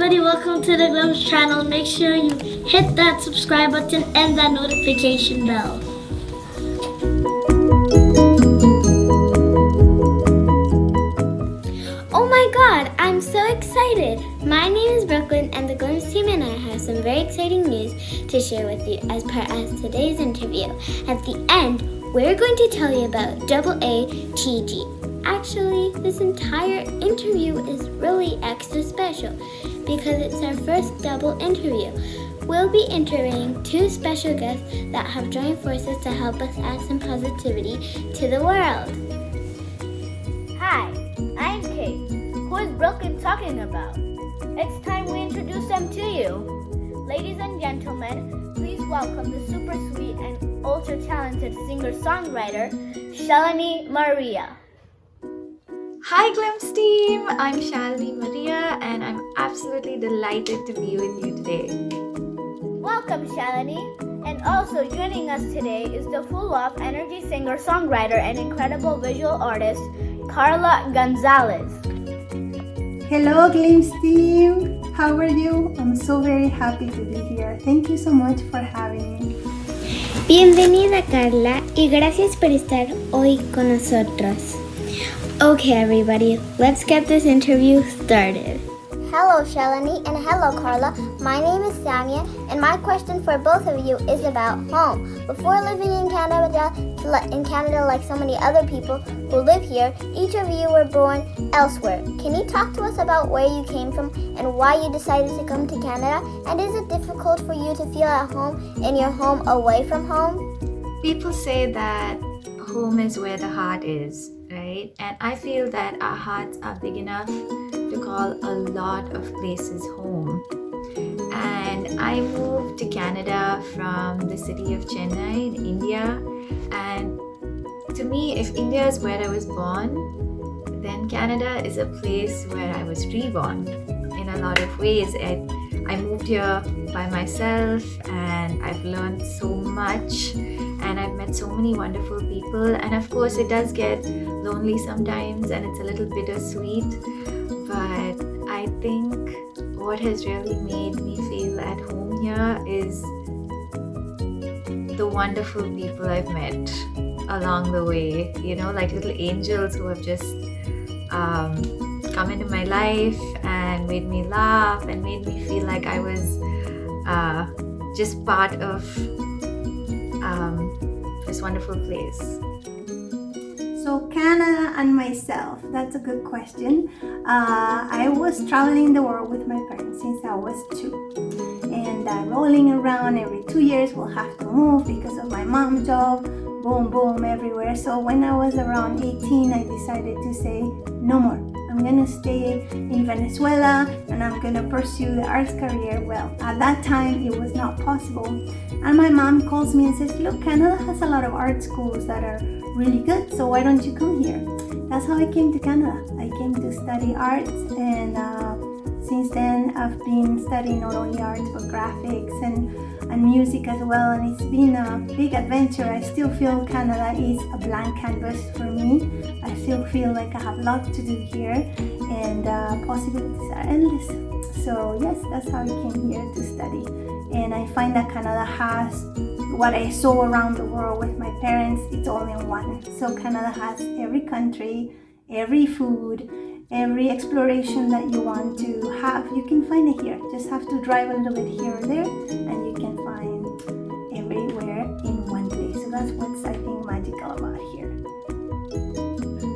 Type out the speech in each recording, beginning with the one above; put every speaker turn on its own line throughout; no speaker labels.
everybody, welcome to the Glimpse channel. Make sure you hit that subscribe button and that notification bell. Oh my god, I'm so excited! My name is Brooklyn and the Glimpse team and I have some very exciting news to share with you as part of today's interview. At the end, we're going to tell you about AATG. Actually, this entire interview is really extra special because it's our first double interview. We'll be interviewing two special guests that have joined forces to help us add some positivity to the world.
Hi, I'm Kate. Who is Brooklyn talking about? It's time we introduce them to you. Ladies and gentlemen, please welcome the super sweet and ultra-talented singer-songwriter, Shalini Maria.
Hi Glimpse team, I'm Shalini Maria and I'm absolutely delighted to be with you today.
Welcome Shalini, and also joining us today is the full of energy singer-songwriter and incredible visual artist, Carla Gonzalez.
Hello Glimpse team, how are you? I'm so very happy to be here. Thank you so much for having me.
Bienvenida Carla y gracias por estar hoy con nosotros. Okay, everybody, let's get this interview started.
Hello, Shalini, and hello, Carla. My name is Samia, and my question for both of you is about home. Before living in Canada like so many other people who live here, each of you were born elsewhere. Can you talk to us about where you came from and why you decided to come to Canada? And is it difficult for you to feel at home in your home away from home?
People say that home is where the heart is, right? And I feel that our hearts are big enough to call a lot of places home. And I moved to Canada from the city of Chennai in India. And to me, if India is where I was born, then Canada is a place where I was reborn in a lot of ways. And I moved here by myself and I've learned so much and I've met so many wonderful people. And of course, it does get lonely sometimes and it's a little bittersweet. But I think what has really made me feel at home here is the wonderful people I've met along the way, you know, like little angels who have just come into my life and made me laugh and made me feel like I was just part of this wonderful place.
So Canada and myself, that's a good question. I was traveling the world with my parents since I was 2. And rolling around every 2 years, we'll have to move because of my mom's job. Boom, boom, everywhere. So when I was around 18, I decided to say, no more. I'm going to stay in Venezuela and I'm going to pursue the arts career. Well, at that time, it was not possible. And my mom calls me and says, look, Canada has a lot of art schools that are really good, so why don't you come here? That's how I came to Canada. I came to study arts, and since then I've been studying not only arts but graphics and music as well, and it's been a big adventure. I still feel Canada is a blank canvas for me. I still feel like I have a lot to do here, and possibilities are endless. So yes, that's how I came here to study, and I find that Canada has what I saw around the world with my parents. It's all in one. So Canada has every country, every food, every exploration that you want to have. You can find it here. Just have to drive a little bit here or there and you can find everywhere in one place. So that's what's, I think, magical about here.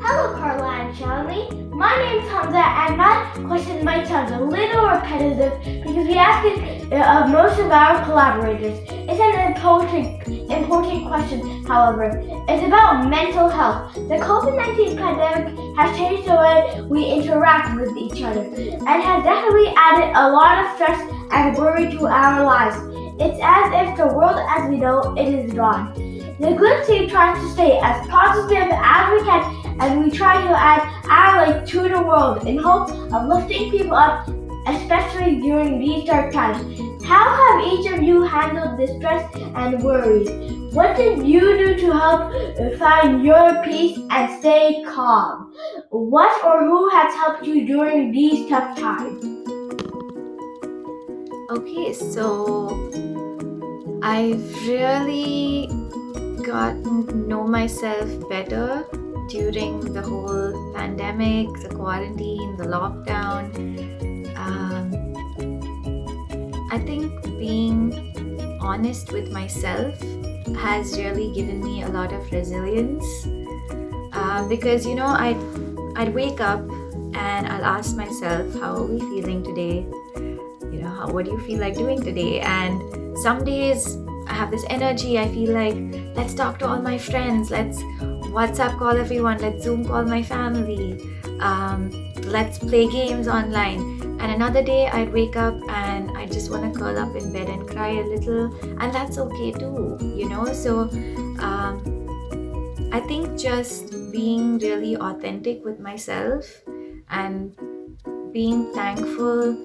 Hello, Carla and Shalini. My name's Hamza, and my question might sound a little repetitive because we ask it of most of our collaborators. It's an important question, however. It's about mental health. The COVID-19 pandemic has changed the way we interact with each other and has definitely added a lot of stress and worry to our lives. It's as if the world as we know it is gone. The Glimpse team tries to stay as positive as we can, and we try to add our light to the world in hope of lifting people up, especially during these dark times. How have each of you handled the stress and worries? What did you do to help find your peace and stay calm? What or who has helped you during these tough times?
Okay, so I've really gotten to know myself better during the whole pandemic, the quarantine, the lockdown. I think being honest with myself has really given me a lot of resilience, because I'd wake up and I'll ask myself, how are we feeling today? What do you feel like doing today? And some days I have this energy. I feel like, let's talk to all my friends, let's WhatsApp call everyone, let's Zoom call my family, let's play games online. And another day I'd wake up and I just want to curl up in bed and cry a little, and that's okay too, So I think just being really authentic with myself and being thankful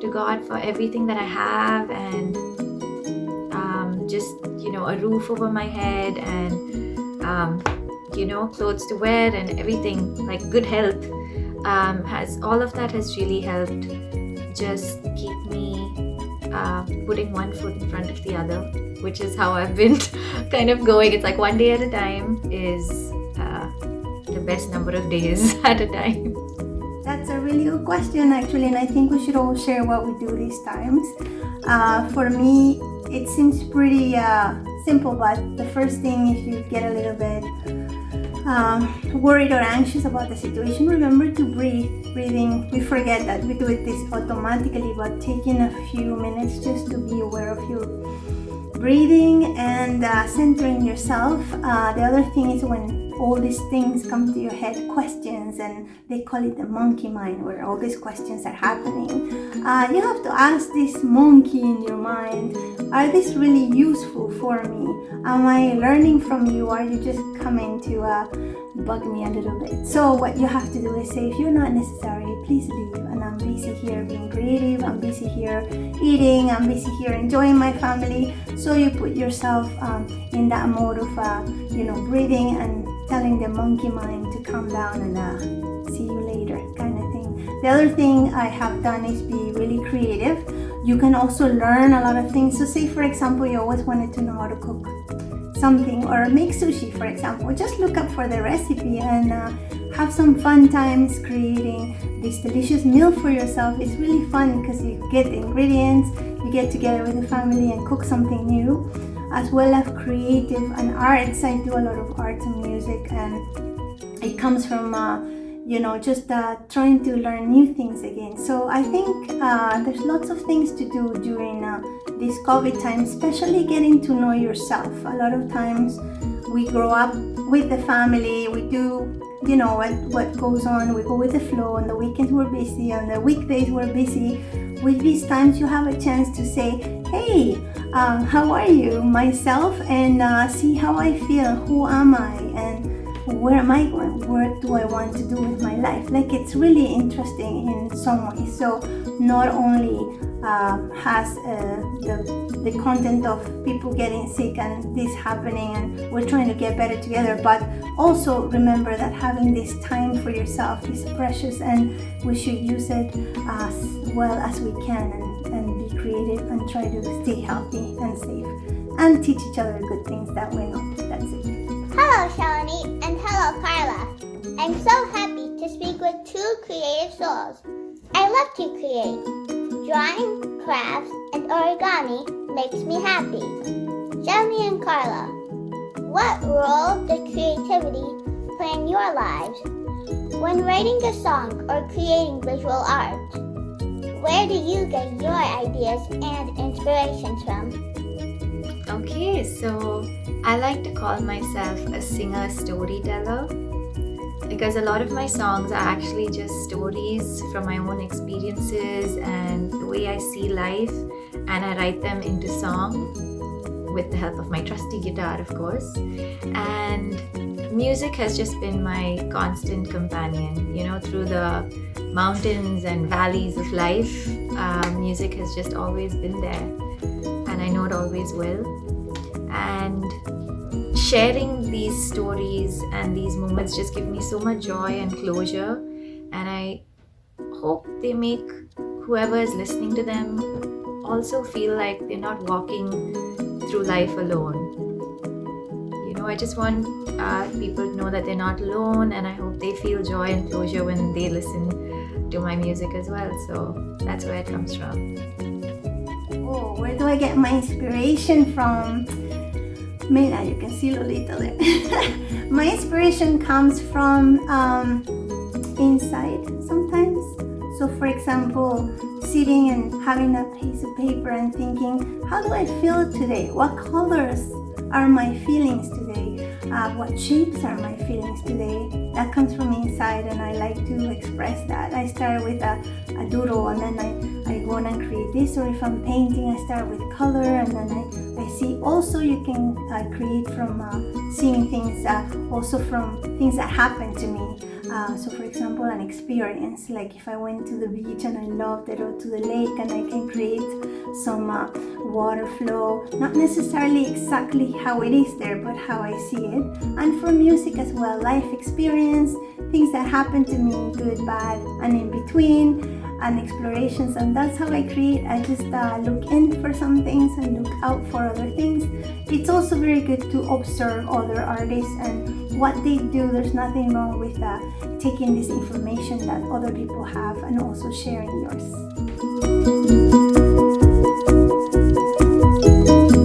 to God for everything that I have, and just a roof over my head, and clothes to wear, and everything, like good health, all of that has really helped just keep me putting one foot in front of the other, which is how I've been kind of going. It's like one day at a time is the best number of days at a time.
That's a really good question, actually, and I think we should all share what we do these times. For me, it seems pretty simple, but the first thing, if you get a little bit worried or anxious about the situation, remember to breathe. Breathing, we forget that we do this automatically, but taking a few minutes just to be aware of your breathing and centering yourself. The other thing is, when all these things come to your head, questions, and they call it the monkey mind, where all these questions are happening, you have to ask this monkey in your mind, are these really useful for me? Am I learning from you? Are you just coming to bug me a little bit? So what you have to do is say, if you're not necessary, please leave, and I'm busy here being creative, I'm busy here eating, I'm busy here enjoying my family. So you put yourself in that mode of breathing and telling the monkey mind to calm down and see you later kind of thing. The other thing I have done is be really creative. You can also learn a lot of things. So say, for example, you always wanted to know how to cook something or make sushi, for example. Just look up for the recipe and have some fun times creating this delicious meal for yourself. It's really fun because you get the ingredients, you get together with the family and cook something new, as well as creative and arts. I do a lot of arts and music, and it comes from just trying to learn new things again. So I think there's lots of things to do during this COVID time, especially getting to know yourself. A lot of times we grow up with the family, we do what goes on, we go with the flow. On the weekends we're busy, on the weekdays we're busy. With these times you have a chance to say, hey, how are you, myself, and see how I feel, who am I, and where am I going, what do I want to do with my life. Like, it's really interesting in some ways. So not only has the content of people getting sick and this happening and we're trying to get better together, but also remember that having this time for yourself is precious, and we should use it as well as we can, and be creative and try to stay healthy and safe and teach each other good things that we know. That's it.
Hello, Shalini, and hello, Carla. I'm so happy to speak with two creative souls. I love to create. Drawing, crafts, and origami makes me happy. Shalini and Carla, what role does creativity play in your lives? When writing a song or creating visual art, where do you get your ideas and inspirations from?
Okay, so I like to call myself a singer-storyteller, because a lot of my songs are actually just stories from my own experiences and the way I see life, and I write them into song with the help of my trusty guitar, of course. And music has just been my constant companion, through the mountains and valleys of life. Music has just always been there, and I know it always will. And sharing these stories and these moments just give me so much joy and closure, and I hope they make whoever is listening to them also feel like they're not walking through life alone. I just want people to know that they're not alone, and I hope they feel joy and closure when they listen to my music as well. So that's where it comes from.
Oh, where do I get my inspiration from? Mela, you can see Lolita there. My inspiration comes from inside sometimes. So for example, sitting and having a piece of paper and thinking, how do I feel today? What colors are my feelings today? What shapes are my feelings today? That comes from inside, and I like to express that. I start with a doodle, and then I go on and create this. Or if I'm painting, I start with color, and then I see. Also, you can create from seeing things, also from things that happen to me. So for example, an experience, like if I went to the beach and I loved it, or to the lake, and I can create some water flow, not necessarily exactly how it is there, but how I see it. And for music as well, life experience, things that happen to me, good, bad, and in between, and explorations. And that's how I create. I just look in for some things and look out for other things. It's also very good to observe other artists and what they do. There's nothing wrong with taking this information that other people have and also sharing yours.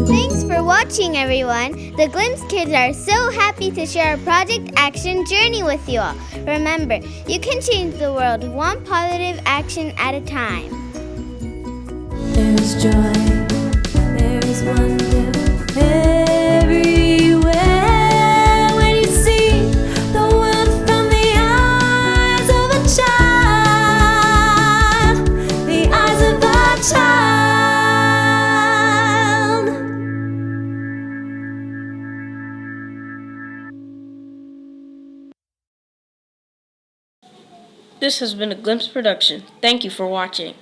Thanks for watching, everyone. The Glimpse Kids are so happy to share our Project Action journey with you all. Remember, you can change the world one positive action at a time.
There's joy, there's wonder everywhere when you see the world from the eyes of a child, the eyes of a child.
This has been a Glimpse production. Thank you for watching.